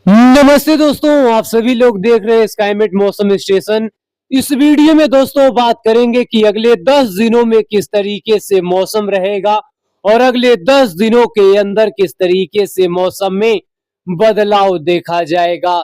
नमस्ते दोस्तों, आप सभी लोग देख रहे हैं स्काईमेट मौसम स्टेशन। इस वीडियो में दोस्तों बात करेंगे कि अगले 10 दिनों में किस तरीके से मौसम रहेगा और अगले 10 दिनों के अंदर किस तरीके से मौसम में बदलाव देखा जाएगा।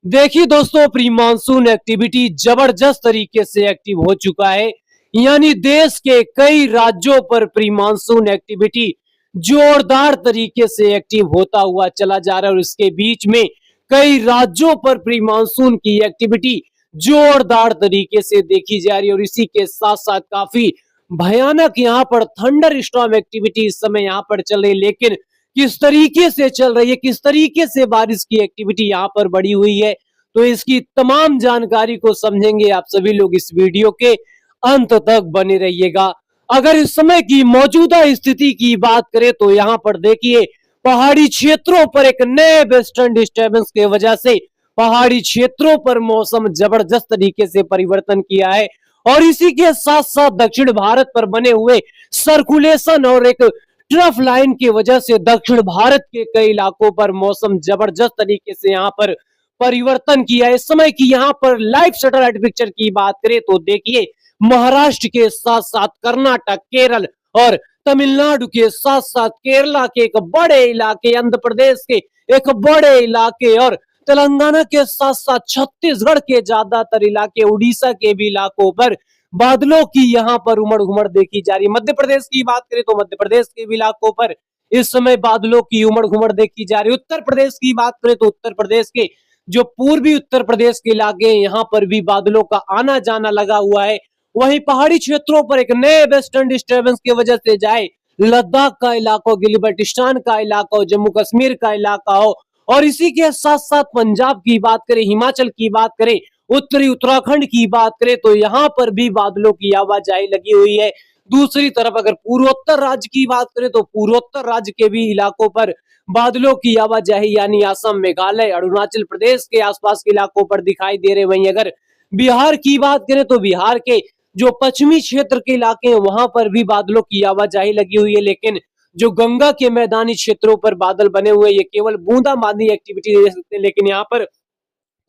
देखिए दोस्तों, प्री मानसून एक्टिविटी जबरदस्त तरीके से एक्टिव हो चुका है। यानी देश के कई राज्यों पर प्री मानसून एक्टिविटी जोरदार तरीके से एक्टिव होता हुआ चला जा रहा है और इसके बीच में कई राज्यों पर प्री मानसून की एक्टिविटी जोरदार तरीके से देखी जा रही है और इसी के साथ साथ काफी भयानक यहाँ पर थंडर स्टॉर्म एक्टिविटी इस समय यहाँ पर चल रही है। लेकिन किस तरीके से चल रही है, किस तरीके से बारिश की एक्टिविटी यहाँ पर बढ़ी हुई है, तो इसकी तमाम जानकारी को समझेंगे आप सभी लोग इस वीडियो के अंत तक बने रहिएगा। अगर इस समय की मौजूदा स्थिति की बात करें तो यहाँ पर देखिए, पहाड़ी क्षेत्रों पर एक नए वेस्टर्न डिस्टर्बेंस की वजह से पहाड़ी क्षेत्रों पर मौसम जबरदस्त तरीके से परिवर्तन किया है और इसी के साथ साथ दक्षिण भारत पर बने हुए सर्कुलेशन और एक ट्रफ लाइन की वजह से दक्षिण भारत के कई इलाकों पर मौसम जबरदस्त तरीके से यहाँ पर परिवर्तन किया है। इस समय की यहाँ पर लाइव सैटेलाइट पिक्चर की बात करें तो देखिए, महाराष्ट्र के साथ साथ कर्नाटक, केरल और तमिलनाडु के साथ साथ केरला के एक बड़े इलाके, आंध्र प्रदेश के एक बड़े इलाके और तेलंगाना के साथ साथ छत्तीसगढ़ के ज्यादातर इलाके, उड़ीसा के भी इलाकों पर बादलों की यहाँ पर उमड़ घुमड़ देखी जा रही है। मध्य प्रदेश की बात करें तो मध्य प्रदेश के भी इलाकों पर इस समय बादलों की उमड़ घुमड़ देखी जा रही है। उत्तर प्रदेश की बात करें तो उत्तर प्रदेश के जो पूर्वी उत्तर प्रदेश के इलाके यहाँ पर भी बादलों का आना जाना लगा हुआ है। वहीं पहाड़ी क्षेत्रों पर एक नए वेस्टर्न डिस्टर्बेंस की वजह से चाहे लद्दाख का इलाका हो, गिलबर्टिस्तान का इलाका हो, जम्मू कश्मीर का इलाका हो और इसी के साथ साथ पंजाब की बात करें, हिमाचल की बात करें, उत्तरी उत्तराखंड की बात करें तो यहाँ पर भी बादलों की आवाजाही लगी हुई है। दूसरी तरफ अगर पूर्वोत्तर राज्य की बात करें तो पूर्वोत्तर राज्य के भी इलाकों पर बादलों की आवाजाही यानी असम, मेघालय, अरुणाचल प्रदेश के आसपास के इलाकों पर दिखाई दे रहे। वहीं अगर बिहार की बात करें तो बिहार के जो पश्चिमी क्षेत्र के इलाके हैं वहां पर भी बादलों की आवाजाही लगी हुई है। लेकिन जो गंगा के मैदानी क्षेत्रों पर बादल बने हुए ये केवल बूंदाबांदी एक्टिविटी दे सकते हैं, लेकिन यहाँ पर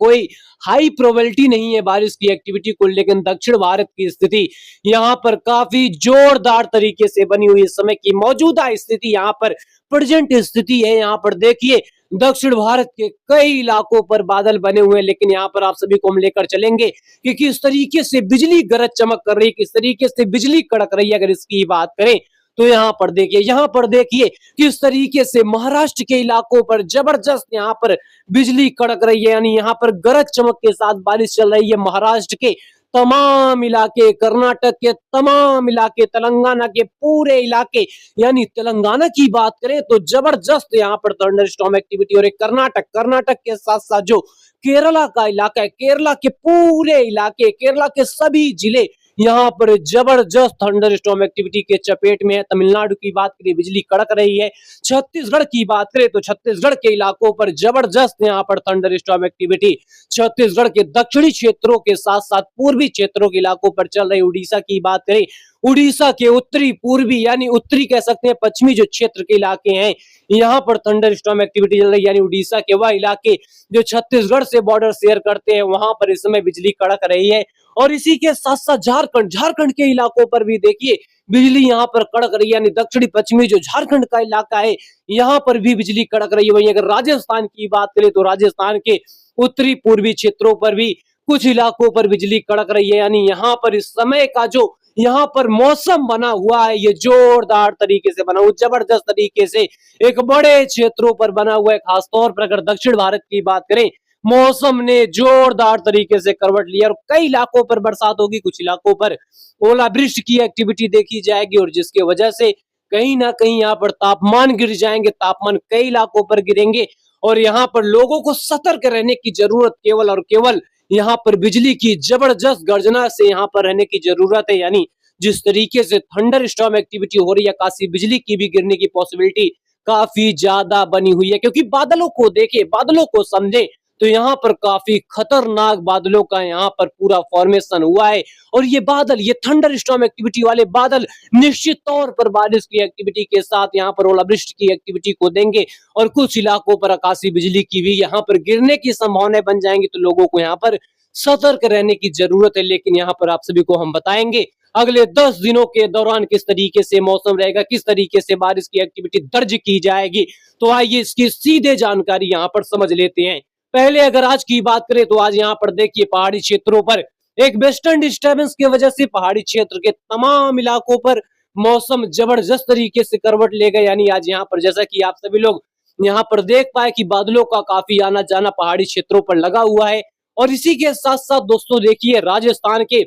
कोई हाई प्रोबेबिलिटी नहीं है बारिश की एक्टिविटी को। लेकिन दक्षिण भारत की स्थिति यहाँ पर काफी जोरदार तरीके से बनी हुई है। इस समय की मौजूदा स्थिति यहाँ पर प्रेजेंट स्थिति है। यहाँ पर देखिए, दक्षिण भारत के कई इलाकों पर बादल बने हुए हैं, लेकिन यहाँ पर आप सभी को हम लेकर चलेंगे कि किस तरीके से बिजली गरज चमक कर रही है, किस तरीके से बिजली कड़क रही है। अगर इसकी बात करें तो यहाँ पर देखिए किस तरीके से महाराष्ट्र के इलाकों पर जबरदस्त यहाँ पर बिजली कड़क रही है, यानी यहाँ पर गरज चमक के साथ बारिश चल रही है। महाराष्ट्र के तमाम इलाके, कर्नाटक के तमाम इलाके, तेलंगाना के पूरे इलाके, यानी तेलंगाना की बात करें तो जबरदस्त यहाँ पर थंडरस्टॉर्म एक्टिविटी और कर्नाटक के साथ साथ जो केरला का इलाका है, केरला के पूरे इलाके, केरला के सभी जिले यहाँ पर जबरदस्त थंडरस्टॉर्म एक्टिविटी के चपेट में है। तमिलनाडु की बात करें, बिजली कड़क रही है। छत्तीसगढ़ की बात करें तो छत्तीसगढ़ के इलाकों पर जबरदस्त यहाँ पर थंडरस्टॉर्म एक्टिविटी छत्तीसगढ़ के दक्षिणी क्षेत्रों के साथ साथ पूर्वी क्षेत्रों के इलाकों पर चल रही। उड़ीसा की बात करें, उड़ीसा के उत्तरी पूर्वी यानी उत्तरी कह सकते हैं पश्चिमी जो क्षेत्र के इलाके हैं यहाँ पर थंडरस्टॉर्म एक्टिविटी चल रही है। यानी उड़ीसा के वह इलाके जो छत्तीसगढ़ से बॉर्डर शेयर करते हैं वहां पर इस समय बिजली कड़क रही है। और इसी के साथ साथ झारखंड के इलाकों पर भी देखिए बिजली यहाँ पर कड़क रही है। यानी दक्षिणी पश्चिमी जो झारखंड का इलाका है यहाँ पर भी बिजली कड़क रही है। वहीं अगर राजस्थान की बात करें तो राजस्थान के उत्तरी पूर्वी क्षेत्रों पर भी कुछ इलाकों पर बिजली कड़क रही है। यानी यहाँ पर इस समय का जो यहाँ पर मौसम बना हुआ है ये जोरदार तरीके से बना हुआ, जबरदस्त तरीके से एक बड़े क्षेत्रों पर बना हुआ है। खासतौर पर अगर दक्षिण भारत की बात करें, मौसम ने जोरदार तरीके से करवट लिया और कई इलाकों पर बरसात होगी, कुछ इलाकों पर ओलावृष्टि की एक्टिविटी देखी जाएगी और जिसकी वजह से कहीं ना कहीं यहाँ पर तापमान गिर जाएंगे, तापमान कई इलाकों पर गिरेंगे और यहाँ पर लोगों को सतर्क रहने की जरूरत केवल और केवल यहाँ पर बिजली की जबरदस्त गर्जना से यहाँ पर रहने की जरूरत है। यानी जिस तरीके से थंडर स्टॉर्म एक्टिविटी हो रही है, काशी बिजली की भी गिरने की पॉसिबिलिटी काफी ज्यादा बनी हुई है। क्योंकि बादलों को देखें, बादलों को समझे तो यहाँ पर काफी खतरनाक बादलों का यहाँ पर पूरा फॉर्मेशन हुआ है। और ये बादल, ये थंडर स्टॉर्म एक्टिविटी वाले बादल निश्चित तौर पर बारिश की एक्टिविटी के साथ यहाँ पर ओलावृष्टि की एक्टिविटी को देंगे और कुछ इलाकों पर आकाशीय बिजली की भी यहाँ पर गिरने की संभावनाएं बन जाएंगी। तो लोगों को यहाँ पर सतर्क रहने की जरूरत है। लेकिन यहाँ पर आप सभी को हम बताएंगे अगले 10 दिनों के दौरान किस तरीके से मौसम रहेगा, किस तरीके से बारिश की एक्टिविटी दर्ज की जाएगी। तो आइए इसकी सीधे जानकारी यहाँ पर समझ लेते हैं। पहले अगर आज की बात करें तो आज यहाँ पर देखिए पहाड़ी क्षेत्रों पर एक वेस्टर्न डिस्टर्बेंस की वजह से पहाड़ी क्षेत्र के तमाम इलाकों पर मौसम जबरदस्त तरीके से करवट ले गए। यानी आज यहाँ पर जैसा कि आप सभी लोग यहाँ पर देख पाए कि बादलों का काफी आना जाना पहाड़ी क्षेत्रों पर लगा हुआ है। और इसी के साथ साथ दोस्तों देखिए राजस्थान के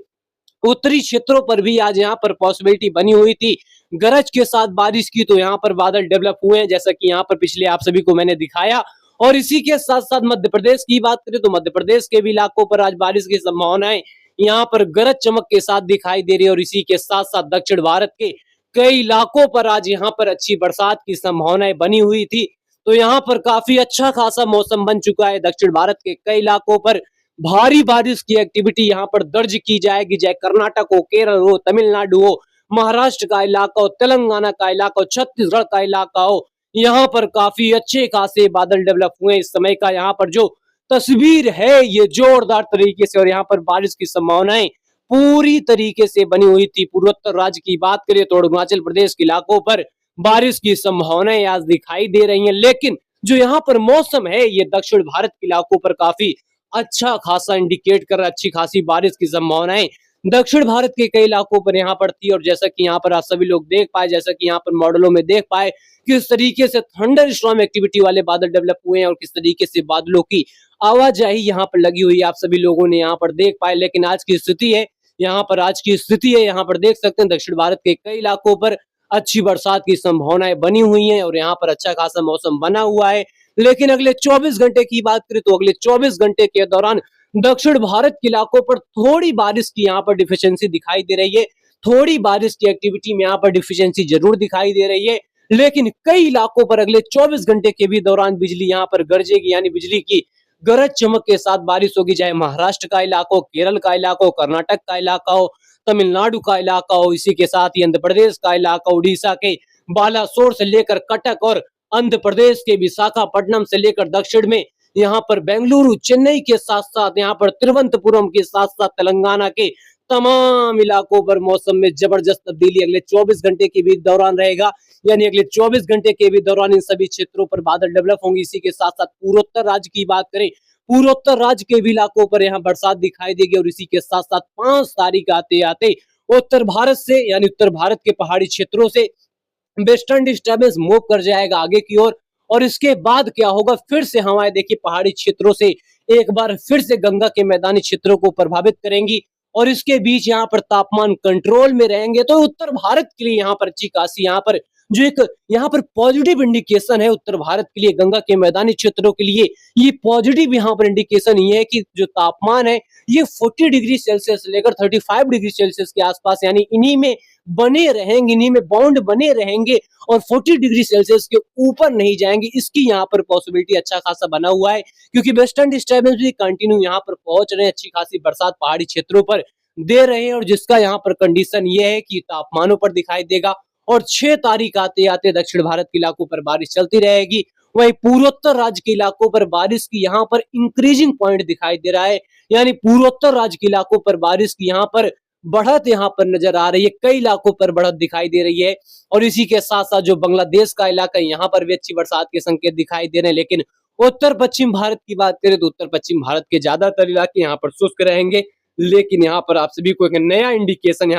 उत्तरी क्षेत्रों पर भी आज यहाँ पर पॉसिबिलिटी बनी हुई थी गरज के साथ बारिश की। तो यहाँ पर बादल डेवलप हुए हैं जैसा कि यहाँ पर पिछले आप सभी को मैंने दिखाया। और इसी के साथ साथ मध्य प्रदेश की बात करें तो मध्य प्रदेश के भी इलाकों पर आज बारिश की संभावनाएं यहाँ पर गरज चमक के साथ दिखाई दे रही है। और इसी के साथ साथ दक्षिण भारत के कई इलाकों पर आज यहाँ पर अच्छी बरसात की संभावनाएं बनी हुई थी। तो यहाँ पर काफी अच्छा खासा मौसम बन चुका है। दक्षिण भारत के कई इलाकों पर भारी बारिश की एक्टिविटी यहाँ पर दर्ज की जाएगी, चाहे कर्नाटक हो, केरल हो, तमिलनाडु हो, महाराष्ट्र का इलाका हो, तेलंगाना का इलाका हो, छत्तीसगढ़ का इलाका हो, यहाँ पर काफी अच्छे खासे बादल डेवलप हुए। इस समय का यहाँ पर जो तस्वीर है ये जोरदार तरीके से और यहाँ पर बारिश की संभावनाएं पूरी तरीके से बनी हुई थी। पूर्वोत्तर राज्य की बात करें तो अरुणाचल प्रदेश के इलाकों पर बारिश की संभावनाएं आज दिखाई दे रही हैं। लेकिन जो यहाँ पर मौसम है ये दक्षिण भारत के इलाकों पर काफी अच्छा खासा इंडिकेट कर रहा है, अच्छी खासी बारिश की संभावनाएं दक्षिण भारत के कई इलाकों पर यहाँ पर थी। और जैसा कि यहाँ पर आप सभी लोग देख पाए, जैसा कि यहाँ पर मॉडलों में देख पाए किस तरीके से थंडर स्टॉर्म एक्टिविटी वाले बादल डेवलप हुए हैं और किस तरीके से बादलों की आवाजाही यहाँ पर लगी हुई है, आप सभी लोगों ने यहाँ पर देख पाए। लेकिन आज की स्थिति है यहाँ पर देख सकते हैं दक्षिण भारत के कई इलाकों पर अच्छी बरसात की संभावनाएं बनी हुई हैं और यहाँ पर अच्छा खासा मौसम बना हुआ है। लेकिन अगले 24 घंटे की बात करें तो अगले 24 घंटे के दौरान दक्षिण भारत के इलाकों पर थोड़ी बारिश की यहाँ पर डिफिशियंसी दिखाई दे रही है। थोड़ी बारिश की एक्टिविटी में यहाँ पर डिफिशियंसी जरूर दिखाई दे रही है। लेकिन कई इलाकों पर अगले 24 घंटे के भी दौरान बिजली यहाँ पर गरजेगी, यानी बिजली की गरज चमक के साथ बारिश होगी, चाहे महाराष्ट्र का इलाका हो, केरल का इलाका हो, कर्नाटक का इलाका हो, तमिलनाडु का इलाका हो, इसी के साथ ही आंध्र प्रदेश का इलाका, उड़ीसा के बालासोर से लेकर कटक और आंध्र प्रदेश के विशाखापट्टनम से लेकर दक्षिण में यहाँ पर बेंगलुरु, चेन्नई के साथ साथ यहाँ पर तिरुवनंतपुरम के साथ साथ तेलंगाना के तमाम इलाकों पर मौसम में जबरदस्त तब्दीली अगले 24 घंटे के भी दौरान रहेगा। यानी अगले 24 घंटे के भी दौरान इन सभी क्षेत्रों पर बादल डेवलप होंगे। इसी के साथ साथ पूर्वोत्तर राज्य की बात करें, पूर्वोत्तर राज्य के भी इलाकों पर यहाँ बरसात दिखाई देगी। और इसी के साथ साथ 5 तारीख आते आते उत्तर भारत से यानी उत्तर भारत के पहाड़ी क्षेत्रों से वेस्टर्न डिस्टर्बेंस मूव कर जाएगा आगे की ओर। और इसके बाद क्या होगा, फिर से हवाएं देखिए पहाड़ी क्षेत्रों से एक बार फिर से गंगा के मैदानी क्षेत्रों को प्रभावित करेंगी और इसके बीच यहाँ पर तापमान कंट्रोल में रहेंगे। तो उत्तर भारत के लिए यहाँ पर अच्छी खासी यहाँ पर जो एक यहाँ पर पॉजिटिव इंडिकेशन है उत्तर भारत के लिए, गंगा के मैदानी क्षेत्रों के लिए ये पॉजिटिव यहाँ पर इंडिकेशन ये है कि जो तापमान है ये 40 डिग्री सेल्सियस लेकर 35 डिग्री सेल्सियस के आसपास, यानी इन्हीं में बने रहेंगे, इन्हीं में बाउंड बने रहेंगे और 40 डिग्री सेल्सियस के ऊपर नहीं जाएंगे। इसकी यहाँ पर पॉसिबिलिटी अच्छा खासा बना हुआ है क्योंकि वेस्टर्न डिस्टर्बेंस भी कंटिन्यू यहाँ पर पहुंच रहे हैं, अच्छी खासी बरसात पहाड़ी क्षेत्रों पर दे रहे हैं और जिसका यहाँ पर कंडीशन ये है कि तापमानों पर दिखाई देगा। और 6 तारीख आते आते दक्षिण भारत के इलाकों पर बारिश चलती रहेगी। वहीं पूर्वोत्तर राज्य के इलाकों पर बारिश की यहाँ पर इंक्रीजिंग पॉइंट दिखाई दे रहा है, यानी पूर्वोत्तर राज्य के इलाकों पर बारिश की यहाँ पर बढ़त यहाँ पर नजर आ रही है, कई इलाकों पर बढ़त दिखाई दे रही है। और इसी के साथ साथ जो बांग्लादेश का इलाका है यहाँ पर भी अच्छी बरसात के संकेत दिखाई दे रहे हैं। लेकिन उत्तर पश्चिम भारत की बात करें तो उत्तर पश्चिम भारत के ज्यादातर इलाके यहाँ पर शुष्क रहेंगे। लेकिन यहाँ पर आप सभी को एक नया इंडिकेशन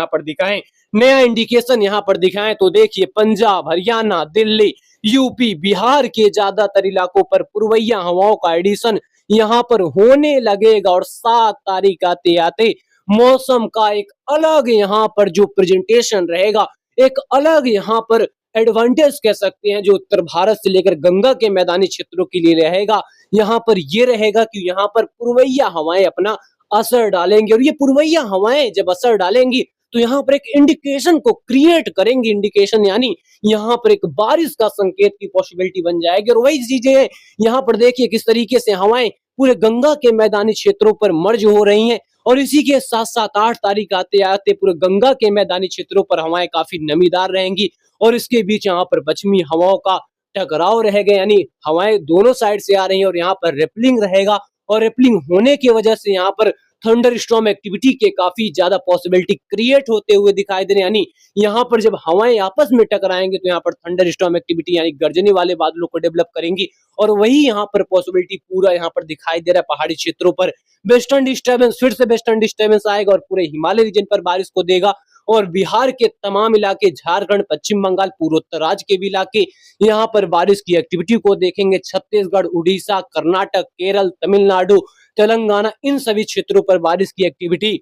यहाँ पर दिखाएं तो देखिए पंजाब, हरियाणा, दिल्ली, यूपी, बिहार के ज्यादातर इलाकों पर पूर्वैया हवाओं का एडिशन यहाँ पर होने लगेगा। और 7 तारीख आते आते मौसम का एक अलग यहाँ पर जो प्रेजेंटेशन रहेगा, एक अलग यहाँ पर एडवांटेज कह सकते हैं जो उत्तर भारत से लेकर गंगा के मैदानी क्षेत्रों के लिए रहेगा। यहाँ पर ये रहेगा कि यहाँ पर पूर्वैया हवाएं अपना असर डालेंगी और ये पूर्वैया हवाएं जब असर डालेंगी तो यहाँ पर एक इंडिकेशन को क्रिएट करेंगे। इंडिकेशन यानी यहाँ पर एक बारिश का संकेत की पॉसिबिलिटी बन जाएगी। और वही चीजें हैं, यहाँ पर देखिए किस तरीके से हवाएं पूरे गंगा के मैदानी क्षेत्रों पर मर्ज हो रही हैं। और इसी के साथ साथ 8 तारीख आते आते पूरे गंगा के मैदानी क्षेत्रों पर हवाएं काफी नमीदार रहेंगी। और इसके बीच यहाँ पर पश्चिमी हवाओं का टकराव रहेगा, यानी हवाएं दोनों साइड से आ रही हैं और यहाँ पर रिपलिंग रहेगा। और रिपलिंग होने की वजह से यहाँ पर थंडर स्टॉर्म एक्टिविटी के काफी ज्यादा पॉसिबिलिटी क्रिएट होते हुए दिखाई दे रहे हैं। यानी यहाँ पर जब हवाएं आपस में टकराएंगे तो यहाँ पर थंडर स्टॉर्म एक्टिविटी यानी गर्जने वाले बादलों को डेवलप करेंगी। और वही यहाँ पर पॉसिबिलिटी पूरा यहाँ पर दिखाई दे रहा है पहाड़ी क्षेत्रों पर। वेस्टर्न डिस्टर्बेंस, फिर से वेस्टर्न डिस्टर्बेंस आएगा और पूरे हिमालय रीजन पर बारिश को देगा। और बिहार के तमाम इलाके, झारखंड, पश्चिम बंगाल, पूर्वोत्तर राज्य के भी इलाके यहाँ पर बारिश की एक्टिविटी को देखेंगे। छत्तीसगढ़, उड़ीसा, कर्नाटक, केरल, तमिलनाडु, तेलंगाना, इन सभी क्षेत्रों पर बारिश की एक्टिविटी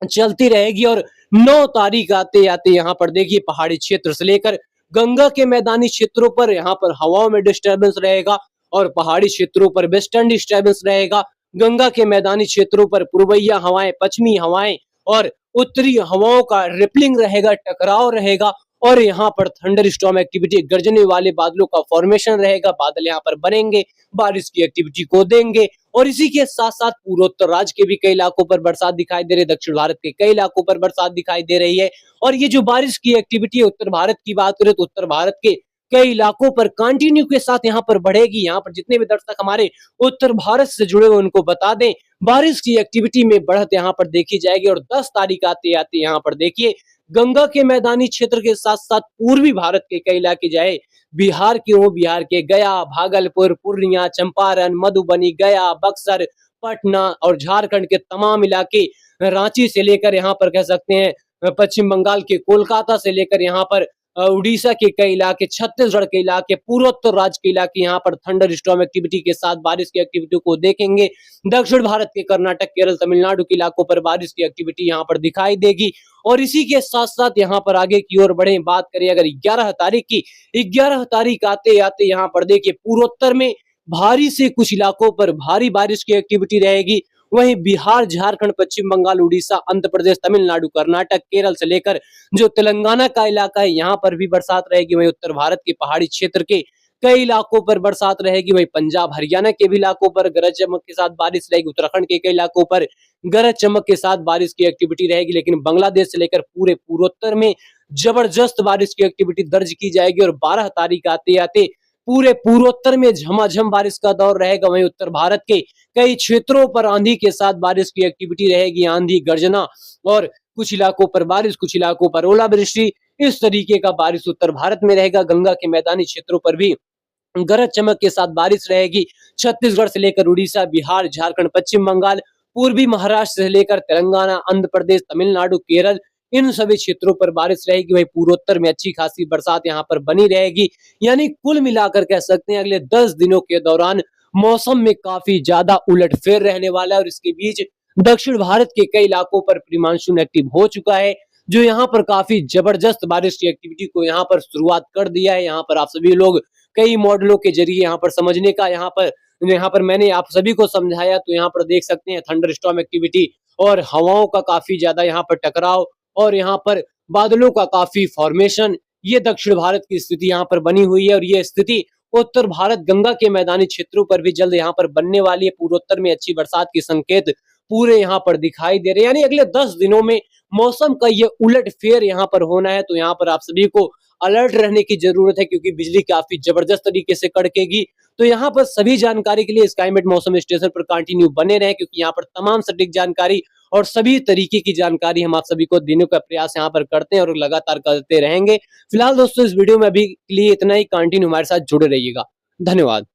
चलती रहेगी। और 9 तारीख आते आते यहाँ पर देखिए पहाड़ी क्षेत्र से लेकर गंगा के मैदानी क्षेत्रों पर यहाँ पर हवाओं में डिस्टर्बेंस रहेगा। और पहाड़ी क्षेत्रों पर वेस्टर्न डिस्टर्बेंस रहेगा। गंगा के मैदानी क्षेत्रों पर पूर्वैया हवाएं, पश्चिमी हवाएं और उत्तरी हवाओं का रिपलिंग रहेगा, टकराव रहेगा। और यहाँ पर थंडर स्टॉर्म एक्टिविटी, गर्जने वाले बादलों का फॉर्मेशन रहेगा। बादल यहाँ पर बनेंगे, बारिश की एक्टिविटी को देंगे। और इसी के साथ साथ पूर्वोत्तर राज्य के भी कई इलाकों पर बरसात दिखाई दे रही है, दक्षिण भारत के कई इलाकों पर बरसात दिखाई दे रही है। और ये जो बारिश की एक्टिविटी है उत्तर भारत की बात करें तो उत्तर भारत के कई इलाकों पर कंटिन्यू के साथ यहाँ पर बढ़ेगी। यहाँ पर जितने भी दर्शक हमारे उत्तर भारत से जुड़े हुए उनको बता दें, बारिश की एक्टिविटी में बढ़त यहाँ पर देखी जाएगी। और 10 तारीख आते आते यहाँ पर देखिए गंगा के मैदानी क्षेत्र के साथ साथ पूर्वी भारत के कई इलाके, जाए बिहार की हो, बिहार के गया, भागलपुर, पूर्णिया, चंपारण, मधुबनी, गया, बक्सर, पटना और झारखंड के तमाम इलाके, रांची से लेकर यहाँ पर कह सकते हैं पश्चिम बंगाल के कोलकाता से लेकर यहाँ पर उड़ीसा के कई इलाके, छत्तीसगढ़ के इलाके, पूर्वोत्तर राज्य के इलाके यहाँ पर थंडर स्टॉर्म एक्टिविटी के साथ बारिश की एक्टिविटी को देखेंगे। दक्षिण भारत के कर्नाटक, केरल, तमिलनाडु के इलाकों पर बारिश की एक्टिविटी यहाँ पर दिखाई देगी। और इसी के साथ साथ यहाँ पर आगे की ओर बढ़े, बात करें अगर 11 तारीख की, 11 तारीख आते आते यहाँ पर देखिए पूर्वोत्तर में भारी से कुछ इलाकों पर भारी बारिश की एक्टिविटी रहेगी। वहीं बिहार, झारखंड, पश्चिम बंगाल, उड़ीसा, आंध्र प्रदेश, तमिलनाडु, कर्नाटक, केरल से लेकर जो तेलंगाना का इलाका है यहाँ पर भी बरसात रहेगी। वहीं उत्तर भारत के पहाड़ी क्षेत्र के कई इलाकों पर बरसात रहेगी। वहीं पंजाब, हरियाणा के भी इलाकों पर गरज चमक के साथ बारिश रहेगी। उत्तराखंड के कई इलाकों पर गरज चमक के साथ बारिश की एक्टिविटी रहेगी। लेकिन बांग्लादेश से लेकर पूरे पूर्वोत्तर में जबरदस्त बारिश की एक्टिविटी दर्ज की जाएगी। और 12 तारीख आते आते पूरे पूर्वोत्तर में झमाझम बारिश का दौर रहेगा। वहीं उत्तर भारत के कई क्षेत्रों पर आंधी के साथ बारिश की एक्टिविटी रहेगी। आंधी, गर्जना और कुछ इलाकों पर बारिश, कुछ इलाकों पर ओलावृष्टि, इस तरीके का बारिश उत्तर भारत में रहेगा। गंगा के मैदानी क्षेत्रों पर भी गरज चमक के साथ बारिश रहेगी। छत्तीसगढ़ से लेकर उड़ीसा, बिहार, झारखंड, पश्चिम बंगाल, पूर्वी महाराष्ट्र से लेकर तेलंगाना, आंध्र प्रदेश, तमिलनाडु, केरल, इन सभी क्षेत्रों पर बारिश रहेगी। वहीं पूर्वोत्तर में अच्छी खासी बरसात यहाँ पर बनी रहेगी। यानी कुल मिलाकर कह सकते हैं अगले 10 दिनों के दौरान मौसम में काफी ज्यादा उलटफेर रहने वाला है। और इसके बीच दक्षिण भारत के कई इलाकों पर प्री मानसून एक्टिव हो चुका है, जो यहाँ पर काफी जबरदस्त बारिश की एक्टिविटी को यहाँ पर शुरुआत कर दिया है। यहाँ पर आप सभी लोग कई मॉडलों के जरिए यहाँ पर समझने का यहाँ पर मैंने आप सभी को समझाया। तो यहाँ पर देख सकते हैं थंडर स्टॉर्म एक्टिविटी और हवाओं का काफी ज्यादा यहाँ पर टकराव और यहाँ पर बादलों का काफी फॉर्मेशन, ये दक्षिण भारत की स्थिति यहाँ पर बनी हुई है। और ये स्थिति उत्तर भारत, गंगा के मैदानी क्षेत्रों पर भी जल्द यहाँ पर बनने वाली है। पूर्वोत्तर में अच्छी बरसात के संकेत पूरे यहाँ पर दिखाई दे रहे हैं। यानी अगले 10 दिनों में मौसम का ये उलट फेर यहाँ पर होना है। तो यहाँ पर आप सभी को अलर्ट रहने की जरूरत है, क्योंकि बिजली काफी जबरदस्त तरीके से कड़केगी। तो यहाँ पर सभी जानकारी के लिए स्काईमेट मौसम स्टेशन पर कंटिन्यू बने रहें, क्योंकि यहाँ पर तमाम सटीक जानकारी और सभी तरीके की जानकारी हम आप सभी को देने का प्रयास यहाँ पर करते हैं और लगातार करते रहेंगे। फिलहाल दोस्तों इस वीडियो में अभी के लिए इतना ही। कंटिन्यू हमारे साथ जुड़े रहिएगा। धन्यवाद।